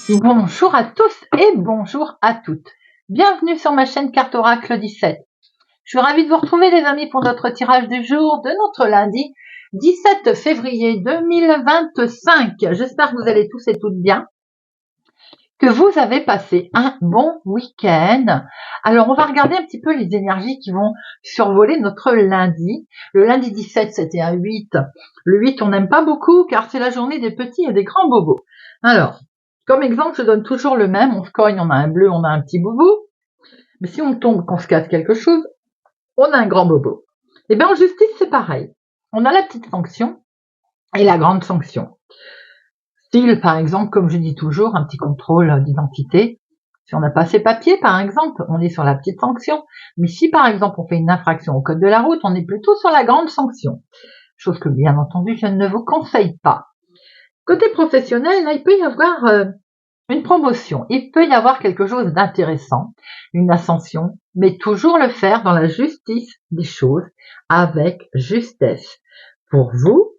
Bonjour à tous et bonjour à toutes. Bienvenue sur ma chaîne Carte Oracle 17. Je suis ravie de vous retrouver les amis pour notre tirage du jour de notre lundi 17 février 2025. J'espère que vous allez tous et toutes bien, que vous avez passé un bon week-end. Alors on va regarder un petit peu les énergies qui vont survoler notre lundi. Le lundi 17 c'était un 8. Le 8 on n'aime pas beaucoup car c'est la journée des petits et des grands bobos. Alors, comme exemple, je donne toujours le même. On se cogne, on a un bleu, on a un petit bobo. Mais si on tombe, qu'on se casse quelque chose, on a un grand bobo. Et bien en justice, c'est pareil. On a la petite sanction et la grande sanction. Style, par exemple, comme je dis toujours, un petit contrôle d'identité. Si on n'a pas ses papiers, par exemple, on est sur la petite sanction. Mais si, par exemple, on fait une infraction au code de la route, on est plutôt sur la grande sanction. Chose que, bien entendu, je ne vous conseille pas. Côté professionnel, là, il peut y avoir une promotion. Il peut y avoir quelque chose d'intéressant, une ascension, mais toujours le faire dans la justice des choses, avec justesse. Pour vous,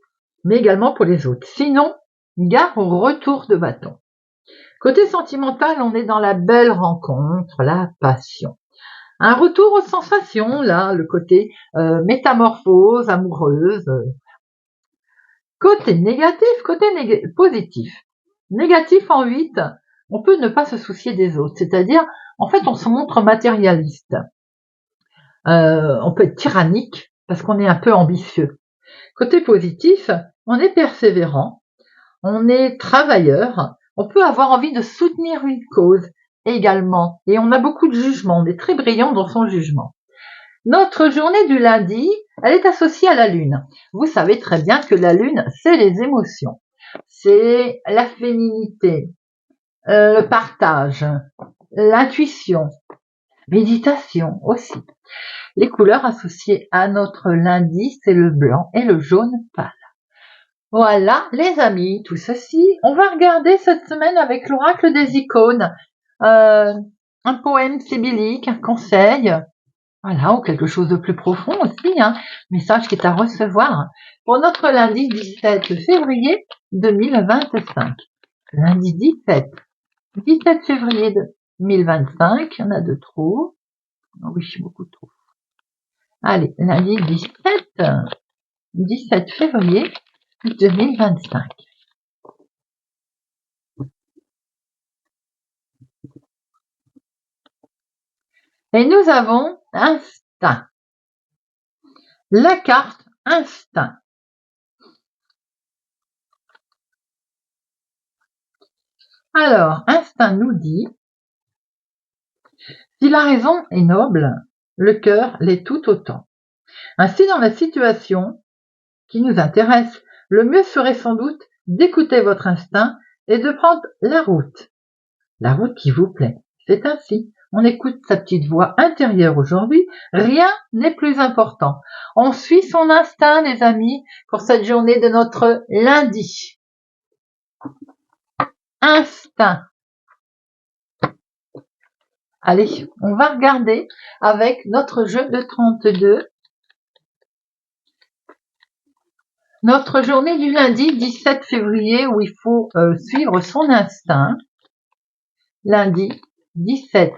mais également pour les autres. Sinon, gare au retour de bâton. Côté sentimental, on est dans la belle rencontre, la passion. Un retour aux sensations, là, le côté métamorphose, amoureuse. Côté négatif, positif. Négatif en 8, on peut ne pas se soucier des autres. C'est-à-dire, en fait, on se montre matérialiste. On peut être tyrannique parce qu'on est un peu ambitieux. Côté positif, on est persévérant, on est travailleur, on peut avoir envie de soutenir une cause également. Et on a beaucoup de jugement, on est très brillant dans son jugement. Notre journée du lundi, elle est associée à la lune. Vous savez très bien que la lune, c'est les émotions. C'est la féminité, le partage, l'intuition, méditation aussi. Les couleurs associées à notre lundi, c'est le blanc et le jaune pâle. Voilà, les amis, tout ceci. On va regarder cette semaine avec l'oracle des icônes. Un poème sibyllique, un conseil. Voilà, ou quelque chose de plus profond aussi, message qui est à recevoir pour notre lundi 17 février 2025. Lundi 17 février 2025, il y en a de trop. Oh oui, beaucoup trop. Allez, lundi 17 février 2025. Et nous avons instinct. La carte instinct. Alors, instinct nous dit, si la raison est noble, le cœur l'est tout autant. Ainsi, dans la situation qui nous intéresse, le mieux serait sans doute d'écouter votre instinct et de prendre la route qui vous plaît. C'est ainsi. On écoute sa petite voix intérieure aujourd'hui. Rien n'est plus important. On suit son instinct, les amis, pour cette journée de notre lundi. Instinct. Allez, on va regarder avec notre jeu de 32. Notre journée du lundi 17 février où il faut suivre son instinct. Lundi 17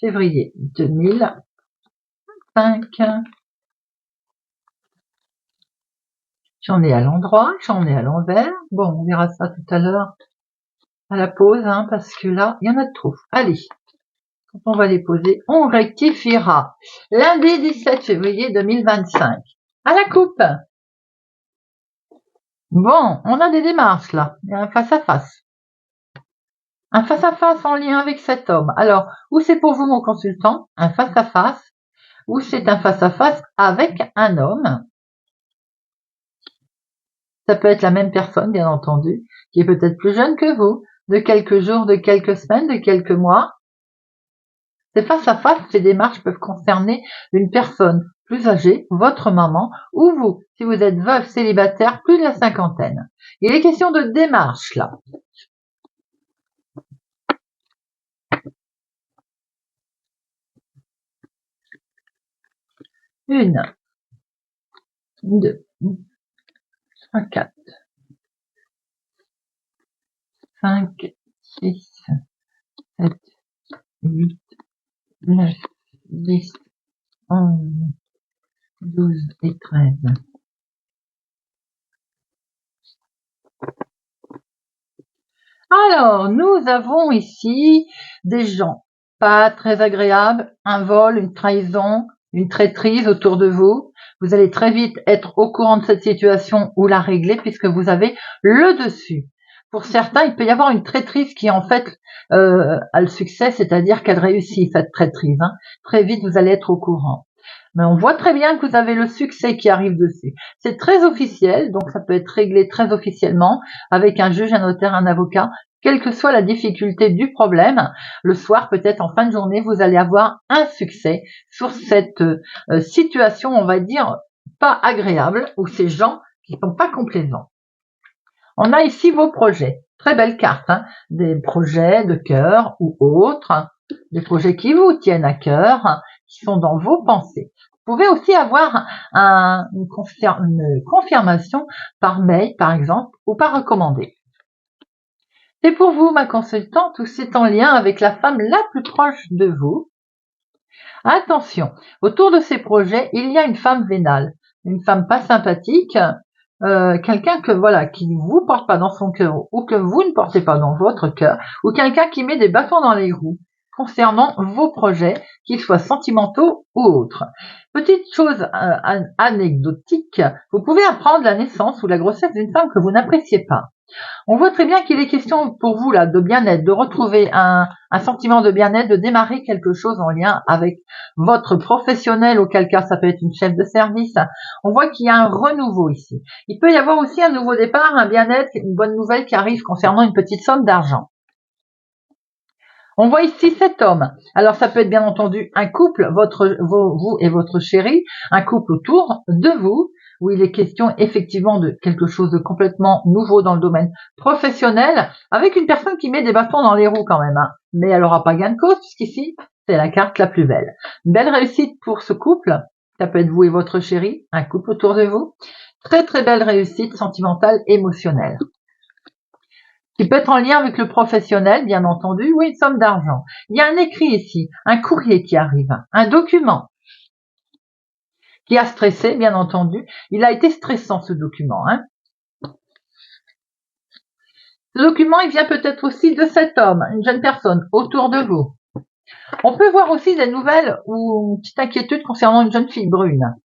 février 2005. J'en ai à l'endroit, j'en ai à l'envers. Bon, on verra ça tout à l'heure à la pause, parce que là, il y en a de trop. Allez, quand on va les poser, on rectifiera. Lundi 17 février 2025. À la coupe. Bon, on a des démarches là. Il y a un face-à-face. Un face-à-face en lien avec cet homme. Alors, ou c'est pour vous, mon consultant, un face-à-face, ou c'est un face-à-face avec un homme. Ça peut être la même personne, bien entendu, qui est peut-être plus jeune que vous, de quelques jours, de quelques semaines, de quelques mois. Ces face-à-face, ces démarches peuvent concerner une personne plus âgée, votre maman, ou vous, si vous êtes veuve, célibataire, plus de la cinquantaine. Il est question de démarche, là. Une, deux, trois, quatre, cinq, 6, 7, 8, 9, 10, 11, 12 et 13. Alors, nous avons ici des gens pas très agréables, un vol, une trahison, une traîtrise autour de vous. Vous allez très vite être au courant de cette situation ou la régler puisque vous avez le dessus. Pour certains, il peut y avoir une traîtrise qui en fait a le succès, c'est-à-dire qu'elle réussit cette traîtrise. Très vite, vous allez être au courant. Mais on voit très bien que vous avez le succès qui arrive dessus. C'est très officiel, donc ça peut être réglé très officiellement avec un juge, un notaire, un avocat. Quelle que soit la difficulté du problème, le soir, peut-être en fin de journée, vous allez avoir un succès sur cette situation, on va dire, pas agréable, ou ces gens qui sont pas complaisants. On a ici vos projets. Très belle carte, des projets de cœur ou autres, des projets qui vous tiennent à cœur, qui sont dans vos pensées. Vous pouvez aussi avoir une confirmation par mail, par exemple, ou par recommandé. C'est pour vous, ma consultante, ou c'est en lien avec la femme la plus proche de vous. Attention, autour de ces projets, il y a une femme vénale, une femme pas sympathique, quelqu'un qui ne vous porte pas dans son cœur ou que vous ne portez pas dans votre cœur, ou quelqu'un qui met des bâtons dans les roues concernant vos projets, qu'ils soient sentimentaux ou autres. Petite chose anecdotique, vous pouvez apprendre la naissance ou la grossesse d'une femme que vous n'appréciez pas. On voit très bien qu'il est question pour vous là de bien-être, de retrouver un sentiment de bien-être, de démarrer quelque chose en lien avec votre professionnel, auquel cas ça peut être une chef de service. On voit qu'il y a un renouveau ici. Il peut y avoir aussi un nouveau départ, un bien-être, une bonne nouvelle qui arrive concernant une petite somme d'argent. On voit ici cet homme. Alors ça peut être bien entendu un couple, vous et votre chéri, un couple autour de vous, où il est question effectivement de quelque chose de complètement nouveau dans le domaine professionnel, avec une personne qui met des bâtons dans les roues quand même. Mais elle n'aura pas gain de cause, puisqu'ici, c'est la carte la plus belle. Belle réussite pour ce couple, ça peut être vous et votre chéri, un couple autour de vous. Très très belle réussite sentimentale, émotionnelle. Qui peut être en lien avec le professionnel, bien entendu, ou une somme d'argent. Il y a un écrit ici, un courrier qui arrive, un document qui a stressé, bien entendu. Il a été stressant, ce document. Ce document, il vient peut-être aussi de cet homme, une jeune personne, autour de vous. On peut voir aussi des nouvelles ou une petite inquiétude concernant une jeune fille brune.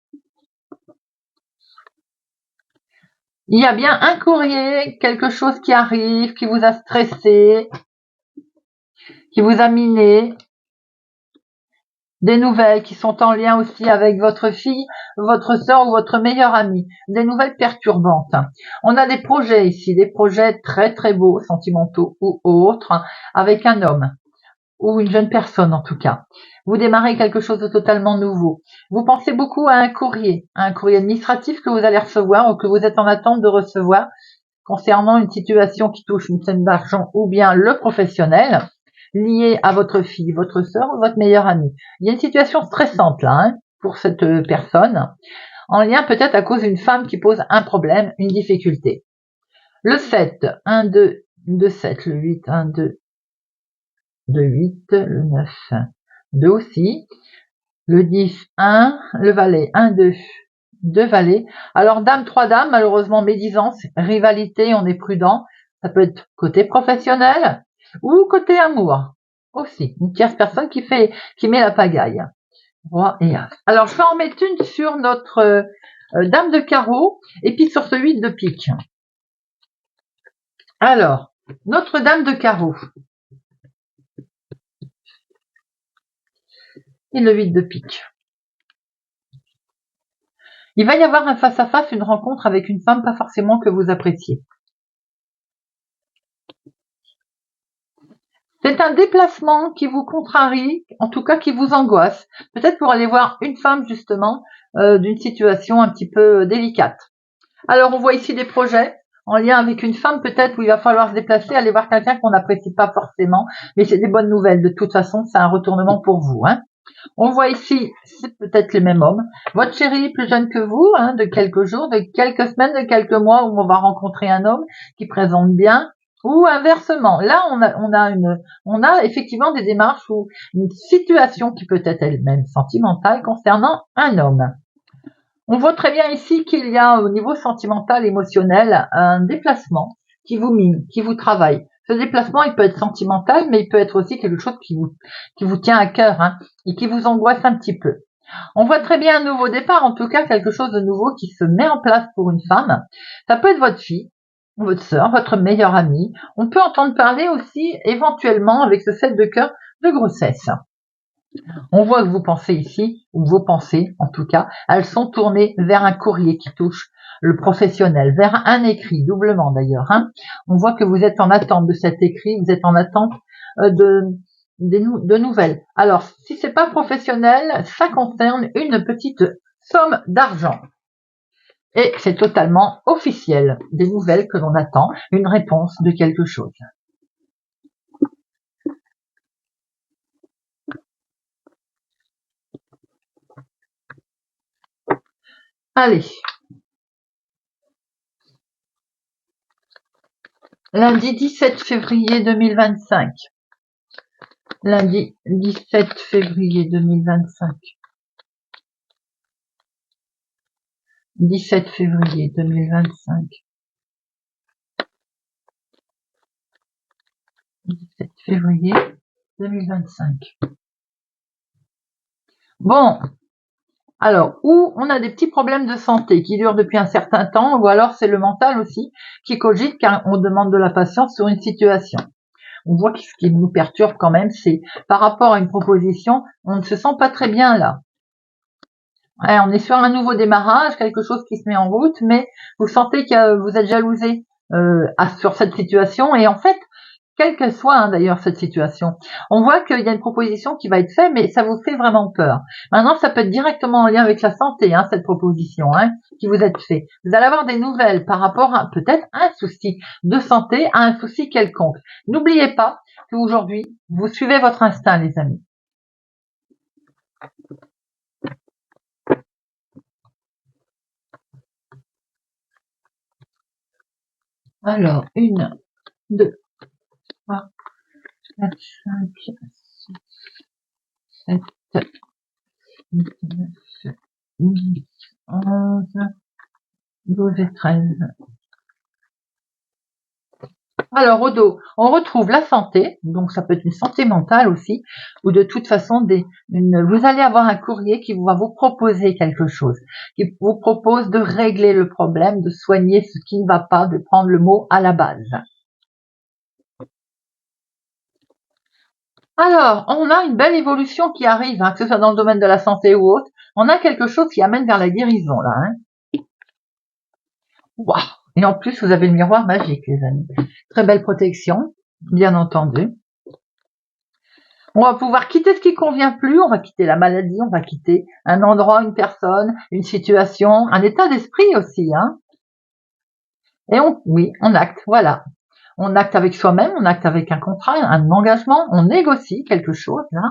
Il y a bien un courrier, quelque chose qui arrive, qui vous a stressé, qui vous a miné. Des nouvelles qui sont en lien aussi avec votre fille, votre sœur ou votre meilleure amie. Des nouvelles perturbantes. On a des projets ici, des projets très très beaux, sentimentaux ou autres, avec un homme ou une jeune personne en tout cas. Vous démarrez quelque chose de totalement nouveau. Vous pensez beaucoup à un courrier administratif que vous allez recevoir ou que vous êtes en attente de recevoir concernant une situation qui touche une somme d'argent ou bien le professionnel lié à votre fille, votre sœur ou votre meilleure amie. Il y a une situation stressante là pour cette personne, en lien peut-être à cause d'une femme qui pose un problème, une difficulté. Le 7, 1, 2, 2, 7, le 8, 1, 2, 2, 8, le 9, 2 aussi, le 10, 1, le valet, 1, 2, 2 valets. Alors dame, 3 dames, malheureusement médisance, rivalité, on est prudent. Ça peut être côté professionnel ou côté amour aussi. Une tierce personne qui met la pagaille. Roi et as. Alors je vais en mettre une sur notre dame de carreau et puis sur ce 8 de pique. Alors, notre dame de carreau. Et le 8 de pique. Il va y avoir un face-à-face, une rencontre avec une femme pas forcément que vous appréciez. C'est un déplacement qui vous contrarie, en tout cas qui vous angoisse. Peut-être pour aller voir une femme justement d'une situation un petit peu délicate. Alors on voit ici des projets en lien avec une femme peut-être où il va falloir se déplacer, aller voir quelqu'un qu'on n'apprécie pas forcément. Mais c'est des bonnes nouvelles. De toute façon, c'est un retournement pour vous. On voit ici, c'est peut-être les mêmes hommes. Votre chéri plus jeune que vous, de quelques jours, de quelques semaines, de quelques mois où on va rencontrer un homme qui présente bien. Ou inversement, là on a effectivement des démarches ou une situation qui peut être elle-même sentimentale concernant un homme. On voit très bien ici qu'il y a au niveau sentimental, émotionnel, un déplacement qui vous mine, qui vous travaille. Ce déplacement, il peut être sentimental, mais il peut être aussi quelque chose qui vous tient à cœur, hein, et qui vous angoisse un petit peu. On voit très bien un nouveau départ, en tout cas quelque chose de nouveau qui se met en place pour une femme. Ça peut être votre fille, votre sœur, votre meilleure amie. On peut entendre parler aussi éventuellement avec ce 7 de cœur de grossesse. On voit que vous pensez ici, ou vos pensées en tout cas, elles sont tournées vers un courrier qui touche le professionnel, vers un écrit, doublement d'ailleurs. Hein. On voit que vous êtes en attente de cet écrit, vous êtes en attente de nouvelles. Alors, si c'est pas professionnel, ça concerne une petite somme d'argent. Et c'est totalement officiel, des nouvelles que l'on attend, une réponse de quelque chose. Allez. Lundi 17 février 2025. Lundi 17 février 2025. 17 février 2025. 17 février 2025. Bon. Alors, ou on a des petits problèmes de santé qui durent depuis un certain temps, ou alors c'est le mental aussi qui cogite car on demande de la patience sur une situation. On voit que ce qui nous perturbe quand même, c'est par rapport à une proposition, on ne se sent pas très bien là. Ouais, on est sur un nouveau démarrage, quelque chose qui se met en route, mais vous sentez que vous êtes jalousé sur cette situation, et en fait, quelle qu'elle soit hein, d'ailleurs cette situation, on voit qu'il y a une proposition qui va être faite, mais ça vous fait vraiment peur. Maintenant, ça peut être directement en lien avec la santé, hein, cette proposition hein, qui vous est faite. Vous allez avoir des nouvelles par rapport à peut-être un souci de santé, à un souci quelconque. N'oubliez pas qu'aujourd'hui, vous suivez votre instinct, les amis. Alors, 1, 2, 3, 4, 5, 6, 7, 8, 9, 10, 11, 12 et 13. Alors, au dos, on retrouve la santé, donc ça peut être une santé mentale aussi, ou de toute façon, vous allez avoir un courrier qui va vous proposer quelque chose, qui vous propose de régler le problème, de soigner ce qui ne va pas, de prendre le mot à la base. Alors, on a une belle évolution qui arrive, hein, que ce soit dans le domaine de la santé ou autre. On a quelque chose qui amène vers la guérison, là. Hein. Waouh! Et en plus, vous avez le miroir magique, les amis. Très belle protection, bien entendu. On va pouvoir quitter ce qui convient plus, on va quitter la maladie, on va quitter un endroit, une personne, une situation, un état d'esprit aussi. Hein. Et on acte, voilà. On acte avec soi-même, on acte avec un contrat, un engagement, on négocie quelque chose. Là.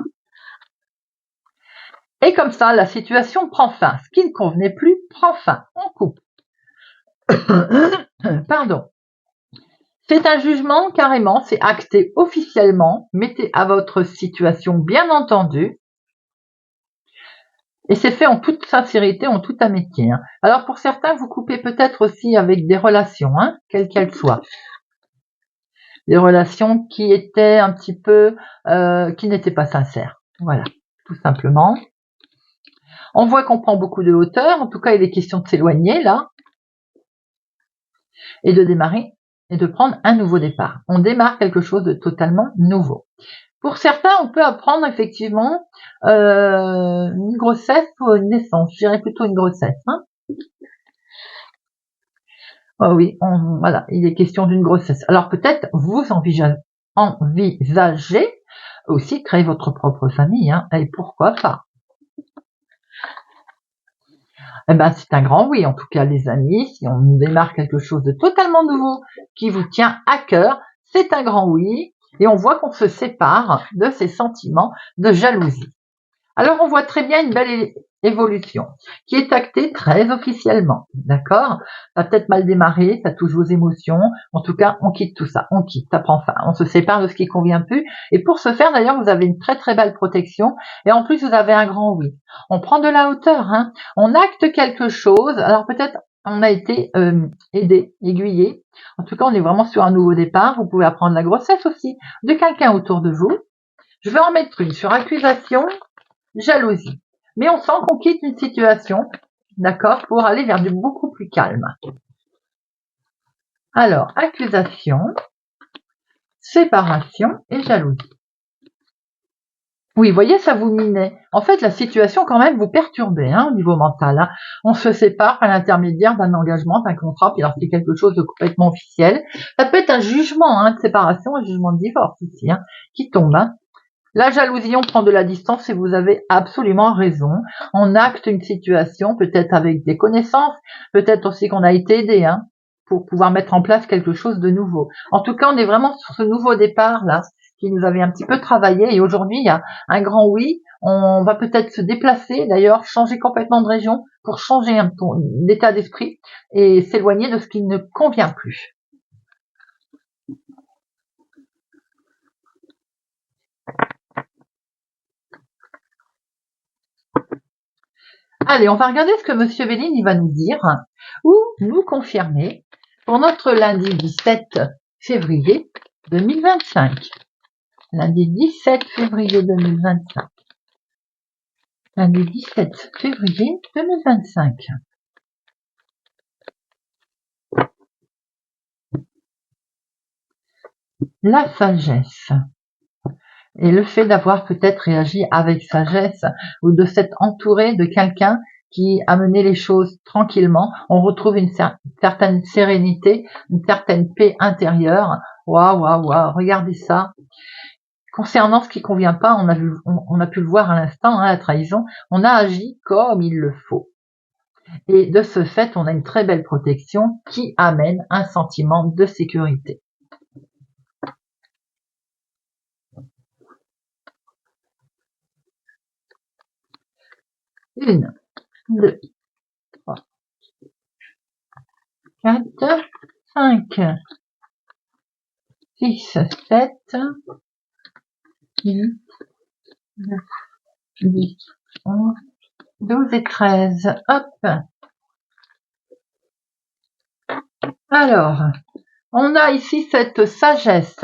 Et comme ça, la situation prend fin. Ce qui ne convenait plus prend fin. On coupe. Pardon. C'est un jugement carrément, c'est acté officiellement. Mettez à votre situation, bien entendu. Et c'est fait en toute sincérité, en toute amitié. Hein. Alors pour certains, vous coupez peut-être aussi avec des relations, hein, quelles qu'elles soient. Des relations qui étaient un petit peu, qui n'étaient pas sincères. Voilà, tout simplement. On voit qu'on prend beaucoup de hauteur. En tout cas, il est question de s'éloigner là et de démarrer et de prendre un nouveau départ. On démarre quelque chose de totalement nouveau. Pour certains, on peut apprendre effectivement une grossesse ou une naissance. Je dirais plutôt une grossesse. Hein. Oh oui, voilà, il est question d'une grossesse. Alors peut-être vous envisagez aussi de créer votre propre famille. Hein, et pourquoi pas? Eh ben, c'est un grand oui, en tout cas, les amis. Si on démarre quelque chose de totalement nouveau qui vous tient à cœur, c'est un grand oui. Et on voit qu'on se sépare de ces sentiments de jalousie. Alors, on voit très bien une belle évolution, qui est acté très officiellement, d'accord? Ça a peut-être mal démarré, ça touche vos émotions, en tout cas, on quitte tout ça, on quitte, ça prend fin, on se sépare de ce qui convient plus, et pour ce faire, d'ailleurs, vous avez une très très belle protection, et en plus, vous avez un grand oui. On prend de la hauteur, hein, on acte quelque chose, alors peut-être on a été aidé, aiguillé, en tout cas, on est vraiment sur un nouveau départ, vous pouvez apprendre la grossesse aussi de quelqu'un autour de vous. Je vais en mettre une sur accusation, jalousie. Mais on sent qu'on quitte une situation, d'accord, pour aller vers du beaucoup plus calme. Alors, accusation, séparation et jalousie. Oui, vous voyez, ça vous minait. En fait, la situation, quand même, vous perturbait hein, au niveau mental. Hein. On se sépare par l'intermédiaire d'un engagement, d'un contrat, puis alors c'est quelque chose de complètement officiel. Ça peut être un jugement hein, de séparation, un jugement de divorce aussi, hein, qui tombe. Hein. La jalousie, on prend de la distance et vous avez absolument raison. On acte une situation, peut-être avec des connaissances, peut-être aussi qu'on a été aidé hein, pour pouvoir mettre en place quelque chose de nouveau. En tout cas, on est vraiment sur ce nouveau départ-là qui nous avait un petit peu travaillé et aujourd'hui, il y a un grand oui. On va peut-être se déplacer, d'ailleurs, changer complètement de région pour changer un peu d'état d'esprit et s'éloigner de ce qui ne convient plus. Allez, on va regarder ce que Monsieur Béline va nous dire ou nous confirmer pour notre lundi 17 février 2025. Lundi 17 février 2025. Lundi 17 février 2025. La sagesse. Et le fait d'avoir peut-être réagi avec sagesse ou de s'être entouré de quelqu'un qui a mené les choses tranquillement, on retrouve une certaine sérénité, une certaine paix intérieure. Waouh, waouh, waouh, regardez ça. Concernant ce qui convient pas, on a pu le voir à l'instant, hein, la trahison, on a agi comme il le faut. Et de ce fait, on a une très belle protection qui amène un sentiment de sécurité. Une, deux, trois, 4, 5, 6, 7, 8, 9, 10, 11, 12 et 13. Hop. Alors, on a ici cette sagesse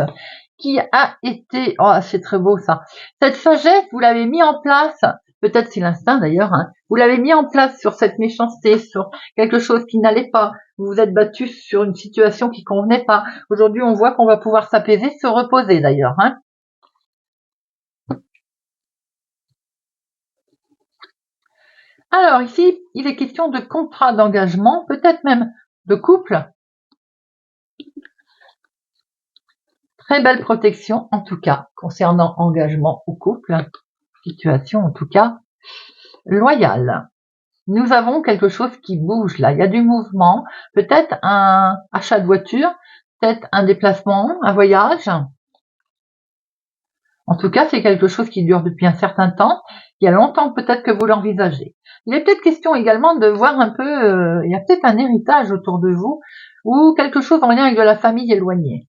qui a été... Oh, c'est très beau ça. Cette sagesse, vous l'avez mis en place, peut-être c'est l'instinct d'ailleurs, hein, vous l'avez mis en place sur cette méchanceté, sur quelque chose qui n'allait pas. Vous vous êtes battu sur une situation qui convenait pas. Aujourd'hui, on voit qu'on va pouvoir s'apaiser, se reposer d'ailleurs. Hein. Alors ici, il est question de contrat d'engagement, peut-être même de couple. Très belle protection, en tout cas, concernant engagement ou couple. Situation, en tout cas, loyale. Nous avons quelque chose qui bouge là. Il y a du mouvement, peut-être un achat de voiture, peut-être un déplacement, un voyage. En tout cas, c'est quelque chose qui dure depuis un certain temps. Il y a longtemps peut-être que vous l'envisagez. Il est peut-être question également de voir un peu, il y a peut-être un héritage autour de vous ou quelque chose en lien avec de la famille éloignée.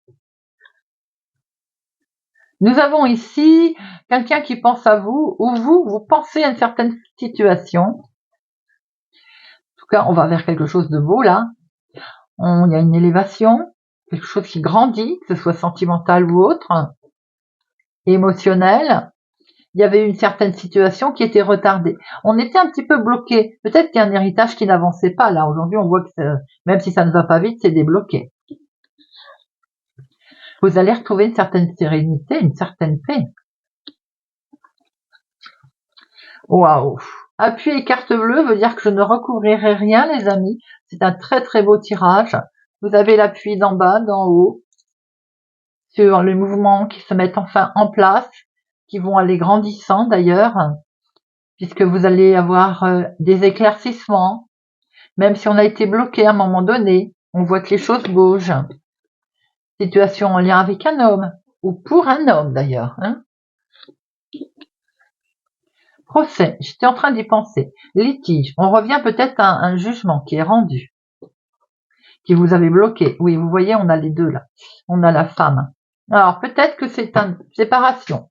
Nous avons ici quelqu'un qui pense à vous ou vous pensez à une certaine situation. En tout cas, on va vers quelque chose de beau là. Il y a une élévation, quelque chose qui grandit, que ce soit sentimental ou autre, émotionnel. Il y avait une certaine situation qui était retardée. On était un petit peu bloqué. Peut-être qu'il y a un héritage qui n'avançait pas. Là, aujourd'hui, on voit que même si ça ne va pas vite, c'est débloqué. Vous allez retrouver une certaine sérénité, une certaine paix. Waouh! Appui et carte bleue veut dire que je ne recouvrirai rien, les amis. C'est un très très beau tirage. Vous avez l'appui d'en bas, d'en haut, sur les mouvements qui se mettent enfin en place, qui vont aller grandissant d'ailleurs, puisque vous allez avoir des éclaircissements. Même si on a été bloqué à un moment donné, on voit que les choses bougent. Situation en lien avec un homme, ou pour un homme d'ailleurs. Hein. Procès, j'étais en train d'y penser. Litige, on revient peut-être à un jugement qui est rendu, qui vous avait bloqué. Oui, vous voyez, on a les deux là. On a la femme. Alors peut-être que c'est une séparation,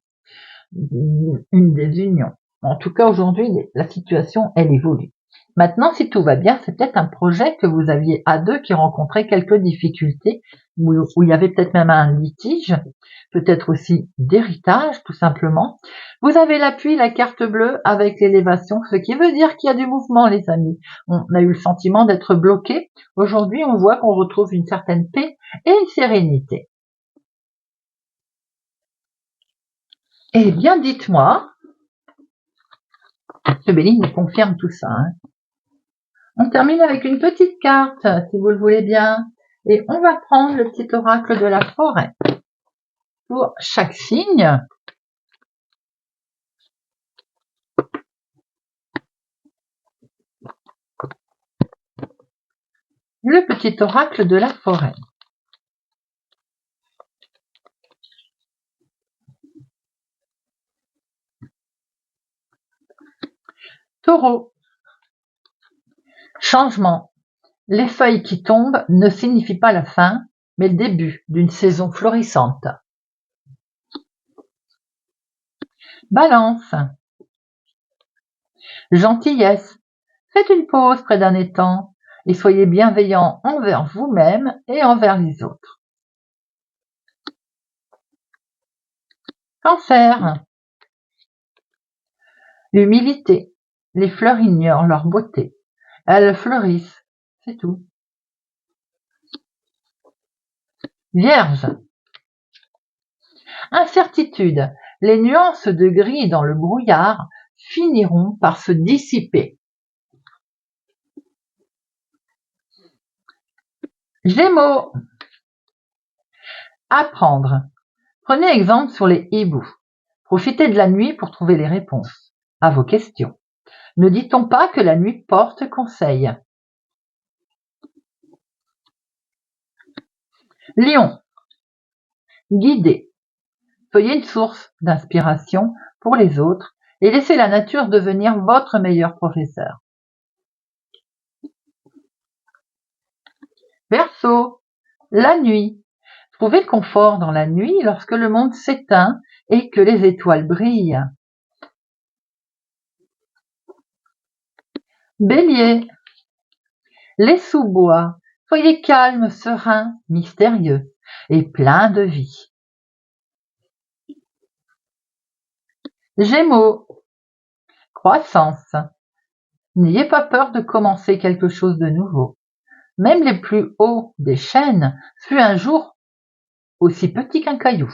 une désunion. En tout cas, aujourd'hui, la situation, elle évolue. Maintenant, si tout va bien, c'est peut-être un projet que vous aviez à deux qui rencontrait quelques difficultés, où il y avait peut-être même un litige, peut-être aussi d'héritage, tout simplement. Vous avez l'appui, la carte bleue avec l'élévation, ce qui veut dire qu'il y a du mouvement, les amis. On a eu le sentiment d'être bloqué. Aujourd'hui, on voit qu'on retrouve une certaine paix et une sérénité. Eh bien, dites-moi, ce Béline nous confirme tout ça. On termine avec une petite carte, si vous le voulez bien. Et on va prendre le petit oracle de la forêt. Pour chaque signe, le petit oracle de la forêt. Taureau. Changement. Les feuilles qui tombent ne signifient pas la fin, mais le début d'une saison florissante. Balance. Gentillesse. Faites une pause près d'un étang et soyez bienveillant envers vous-même et envers les autres. Cancer. Humilité. Les fleurs ignorent leur beauté. Elles fleurissent, c'est tout. Vierge. Incertitude. Les nuances de gris dans le brouillard finiront par se dissiper. Gémeaux. Apprendre. Prenez exemple sur les hiboux. Profitez de la nuit pour trouver les réponses à vos questions. Ne dit-on pas que la nuit porte conseil? Lion. Guidez. Soyez une source d'inspiration pour les autres et laissez la nature devenir votre meilleur professeur. Verseau. La nuit. Trouvez le confort dans la nuit lorsque le monde s'éteint et que les étoiles brillent. Bélier. Les sous-bois. Soyez calme, serein, mystérieux et plein de vie. Gémeaux. Croissance. N'ayez pas peur de commencer quelque chose de nouveau. Même les plus hauts des chênes furent un jour aussi petits qu'un caillou.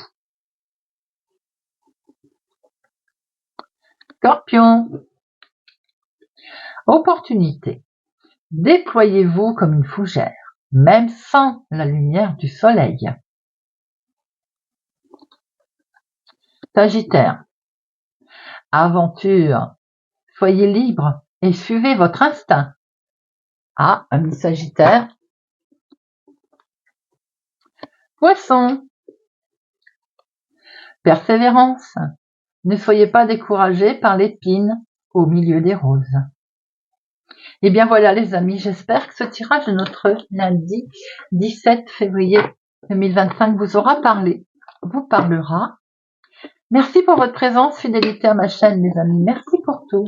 Scorpion. Opportunité. Déployez-vous comme une fougère, même sans la lumière du soleil. Sagittaire. Aventure. Soyez libre et suivez votre instinct. Ah, ami Sagittaire. Poisson. Persévérance. Ne soyez pas découragés par l'épine au milieu des roses. Et bien voilà les amis, j'espère que ce tirage de notre lundi 17 février 2025 vous aura parlé, vous parlera. Merci pour votre présence, fidélité à ma chaîne les amis, merci pour tout.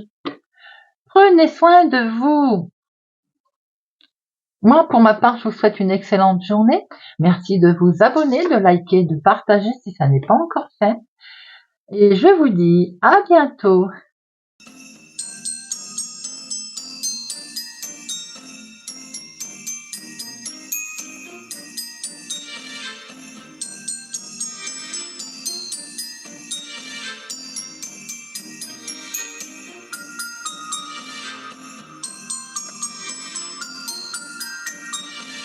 Prenez soin de vous. Moi pour ma part je vous souhaite une excellente journée. Merci de vous abonner, de liker, de partager si ça n'est pas encore fait. Et je vous dis à bientôt.